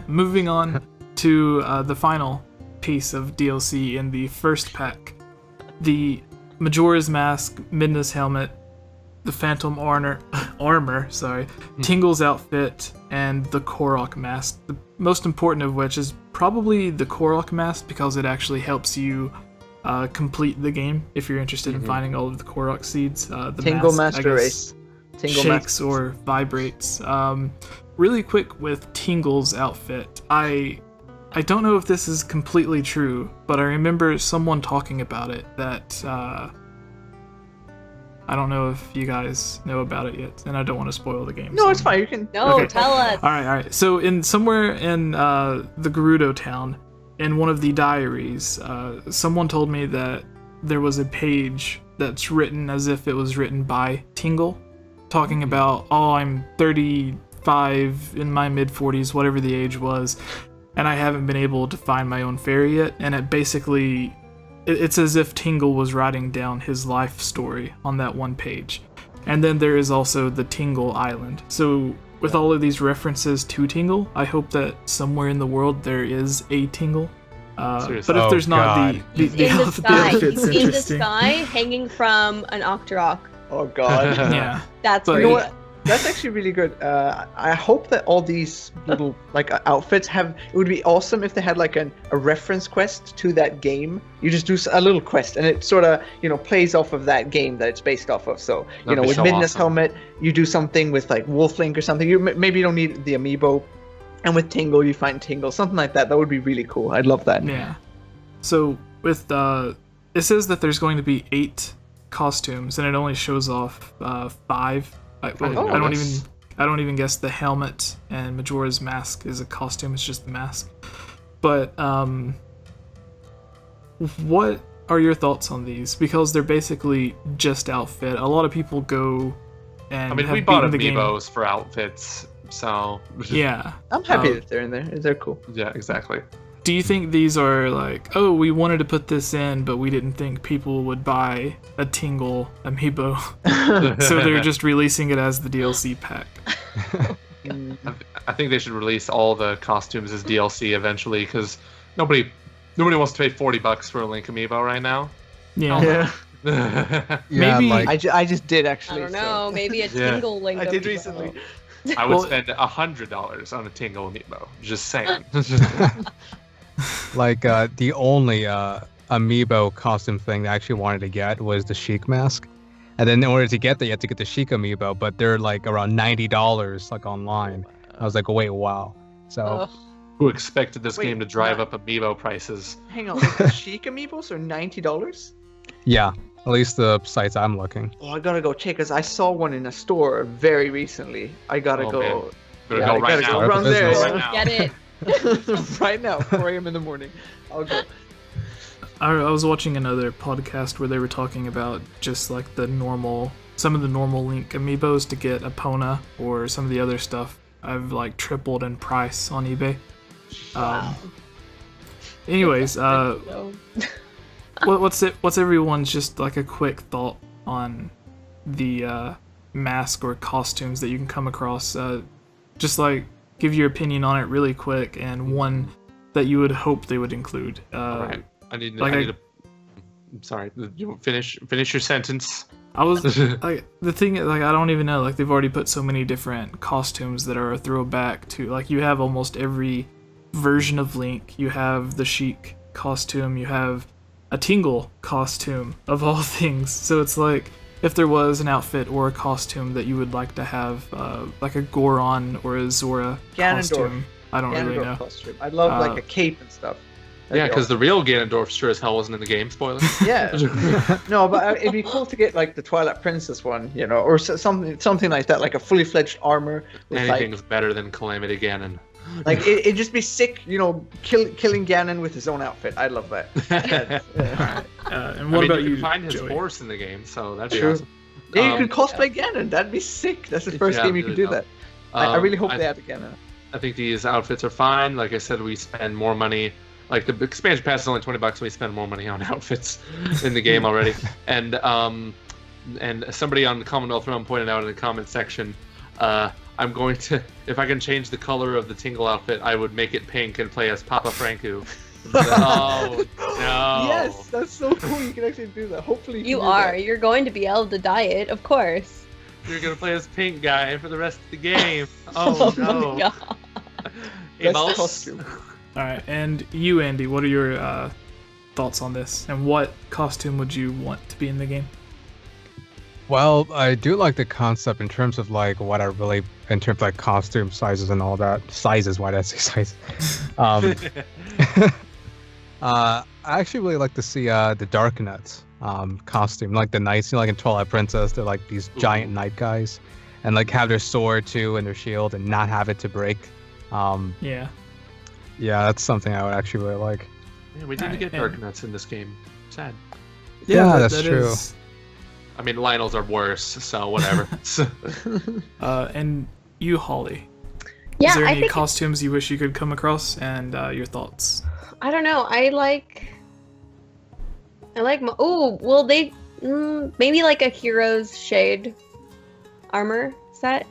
moving on to the final piece of DLC in the first pack. The Majora's Mask, Midna's Helmet, the Phantom armor, Tingle's outfit, and the Korok mask. The most important of which is probably the Korok mask because it actually helps you complete the game if you're interested in finding all of the Korok seeds. The Tingle mask, Master Race. Tingle shakes or vibrates. Really quick with Tingle's outfit. I don't know if this is completely true, but I remember someone talking about it that I don't know if you guys know about it yet, and I don't want to spoil the game. No, so. it's fine. You can. No, Okay. tell us. All right. So somewhere in the Gerudo town, in one of the diaries, someone told me that there was a page that's written as if it was written by Tingle, talking about, oh, I'm 35, in my mid-40s, whatever the age was, and I haven't been able to find my own fairy yet, and it basically... It's as if Tingle was writing down his life story on that one page. And then there is also the Tingle Island. So with all of these references to Tingle, I hope that somewhere in the world there is a Tingle. But if there's not, the sky. outfit's He's in the interesting. sky, hanging from an Octorok. Oh god. Yeah. That's But- where You know he what? That's actually really good. I hope that all these little outfits have. It would be awesome if they had like a reference quest to that game. You just do a little quest, and it sort of plays off of that game that it's based off of. So That'd be with so Midna's awesome. Helmet, you do something with like Wolflink or something. Maybe you don't need the amiibo, and with Tingle you find Tingle, something like that. That would be really cool. I'd love that. Yeah. So with it says that there's going to be 8 costumes, and it only shows off 5. I don't even guess the helmet and Majora's Mask is a costume. It's just the mask. But what are your thoughts on these? Because they're basically just outfit. A lot of people go and we bought amiibos for outfits, so yeah. I'm happy that they're in there. They're cool. yeah, exactly. Do you think these are like, oh, we wanted to put this in, but we didn't think people would buy a Tingle amiibo, so they're just releasing it as the DLC pack? I think they should release all the costumes as DLC eventually, because nobody wants to pay $40 for a Link amiibo right now. Yeah. Yeah. Maybe- I just did I actually. don't know. Maybe a Yeah. Tingle Link. I did amiibo. recently. I would Well- spend $100 on a Tingle amiibo. Just saying. Like the only amiibo costume thing that I actually wanted to get was the Sheik mask, and then in order to get that, you have to get the Sheik amiibo, but they're like around $90 like online. I was like, wait, wow. So Who expected this Wait, game to drive what? up amiibo prices? Hang on, the Sheik amiibos are $90. yeah, at least the sites I'm looking. Oh, I gotta go check, cause I saw one in a store very recently. I gotta Oh, go. man. Better Yeah, go I right gotta now. go Start run the there. business. Right now. Get it. Right now, 4 a.m. in the morning. I'll go. I was watching another podcast where they were talking about just like some of the normal Link amiibos to get Epona or some of the other stuff. I've like tripled in price on eBay. Anyways, So, what's everyone's just like a quick thought on the mask or costumes that you can come across? Just like give your opinion on it really quick, and one that you would hope they would include. Alright. I need like to. I'm sorry. You finish your sentence. I was like, the thing is, like, I don't even know, like, they've already put so many different costumes that are a throwback to, like, you have almost every version of Link. You have the Sheik costume, you have a Tingle costume, of all things. So it's like, if there was an outfit or a costume that you would like to have, like a Goron or a Zora Ganondorf. costume, I don't really know. Costume. I'd love like a cape and stuff. That'd Yeah, be because the real Ganondorf sure as hell wasn't in the game. Spoiler. awesome. Yeah. No, but it'd be cool to get like the Twilight Princess one, or something like that, like a fully fledged armor. With, Anything's better than Calamity Ganon. like it'd just be sick, killing Ganon with his own outfit. I'd love that. And what about you you, can find his Joey? horse in the game, so that'd be True. awesome. Yeah, you could cosplay Ganon. That'd be sick. That's the first Yeah, game you could really do that. dope. I really hope I they add the Ganon. I think these outfits are fine. Like I said, we spend more money. Like the expansion pass is only $20. We spend more money on outfits in the game already. And somebody on the Commonwealth realm pointed out in the comment section, a I'm going to, if I can change the color of the Tingle outfit, I would make it pink and play as Papa Franku. Oh no! Yes, that's so cool. You can actually do that. Hopefully You can do are. that. You're going to be able to dye it, of course. You're gonna play as pink guy for the rest of the game. Oh no! my god. Hey, Best boss. costume. All right, and you, Andy, what are your thoughts on this? And what costume would you want to be in the game? Well, I do like the concept in terms of like what I really, in terms of like costume sizes and all that. Sizes, why did I say sizes? I actually really like to see the Darknut costume, like the knights, like in Twilight Princess, they're like these giant knight guys, and like have their sword too and their shield and not have it to break. Yeah. Yeah, that's something I would actually really like. Yeah, we didn't get Alright, Dark Nuts in this game. Sad. Yeah, that's true. I mean, Lionel's are worse, so whatever. And you, Holly. Yeah, Is there I any think costumes you wish you could come across, and your thoughts? I don't know. I like. Oh, well, they maybe like a hero's shade armor set,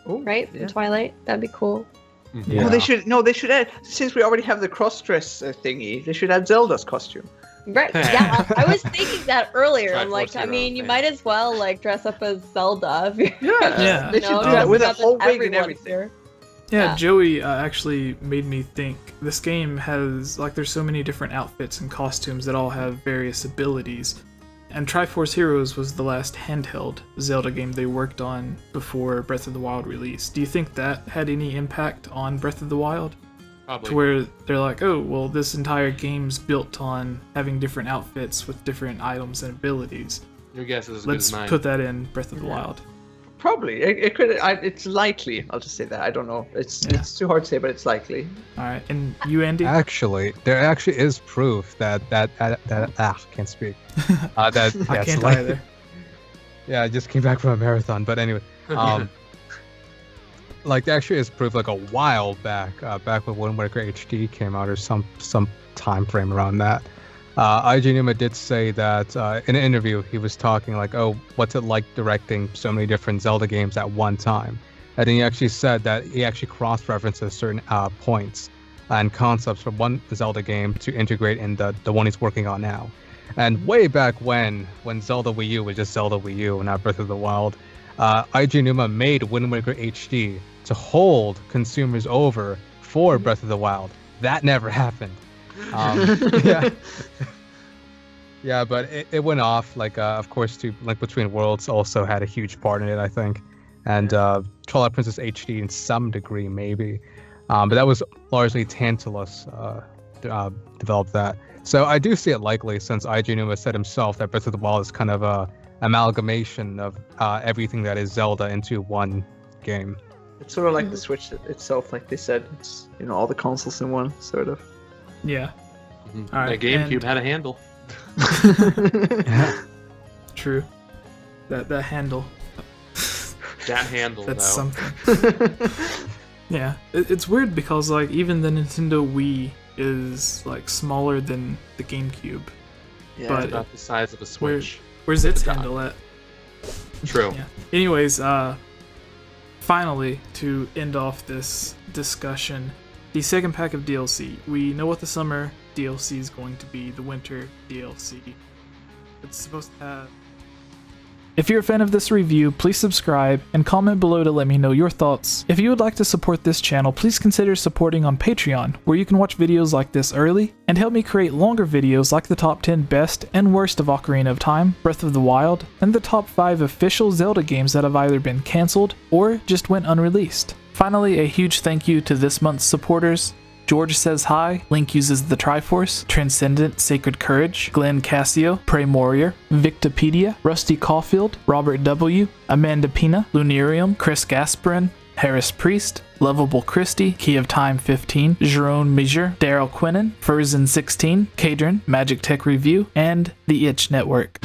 Ooh, right? yeah. From Twilight. That'd be cool. Yeah. Oh, they should add, since we already have the cross-dress thingy, they should add Zelda's costume. Right. Yeah, I was thinking that earlier. I'm like, Triforce I hero mean, you thing. might as well like dress up as Zelda. If you're, Yeah. They should know, do that with a dressing whole up as wig and everyone everything. here. Yeah, Yeah. Joey actually made me think this game has, like, there's so many different outfits and costumes that all have various abilities. And Triforce Heroes was the last handheld Zelda game they worked on before Breath of the Wild release. Do you think that had any impact on Breath of the Wild? Probably. To where they're like, oh, well, this entire game's built on having different outfits with different items and abilities. Your guess is as good Let's as mine. put that in Breath of the Wild. Probably. It could. It's likely. I'll just say that. I don't know. It's too hard to say, but it's likely. All right, and you, Andy? Actually, there actually is proof that can't speak. That I yes, can't like- either. Yeah, I just came back from a marathon, but anyway, like there actually is proof like a while back, back when Wind Waker HD came out or some time frame around that. IG Numa did say that in an interview he was talking like, oh, what's it like directing so many different Zelda games at one time? And then he actually said that he actually cross-references certain points and concepts from one Zelda game to integrate in the one he's working on now. And way back when Zelda Wii U was just Zelda Wii U, not Breath of the Wild, IG Numa made Wind Waker HD to hold consumers over for Breath of the Wild. That never happened. Yeah. Yeah, but it went off. Like, of course, to Link Between Worlds also had a huge part in it, I think, and Twilight Princess HD in some degree, maybe. But that was largely Tantalus developed that. So I do see it likely, since IG Numa said himself that Breath of the Wild is kind of a amalgamation of everything that is Zelda into one game. It's sort of like the Switch itself, like they said. It's all the consoles in one, sort of. Yeah. Mhm. All right, That GameCube and- had a handle. True. That handle. That handle, That's though. something. Yeah. It's weird because, like, even the Nintendo Wii is, like, smaller than the GameCube. Yeah. But- About the size of a Switch. Where's its God. handle at? True. Yeah. Anyways, finally, to end off this discussion, the second pack of DLC. We know what the summer DLC is going to be, the winter DLC. It's supposed to have... If you're a fan of this review, please subscribe and comment below to let me know your thoughts. If you would like to support this channel, please consider supporting on Patreon, where you can watch videos like this early, and help me create longer videos like the top 10 best and worst of Ocarina of Time, Breath of the Wild, and the top 5 official Zelda games that have either been cancelled or just went unreleased. Finally, a huge thank you to this month's supporters: George Says Hi, Link Uses the Triforce, Transcendent Sacred Courage, Glenn Cassio, Prey Warrior, Victopedia, Rusty Caulfield, Robert W., Amanda Pina, Lunarium, Chris Gasperin, Harris Priest, Lovable Christie, Key of Time 15, Jerome Measure, Daryl Quinnen, Furzin 16, Kadron, Magic Tech Review, and The Itch Network.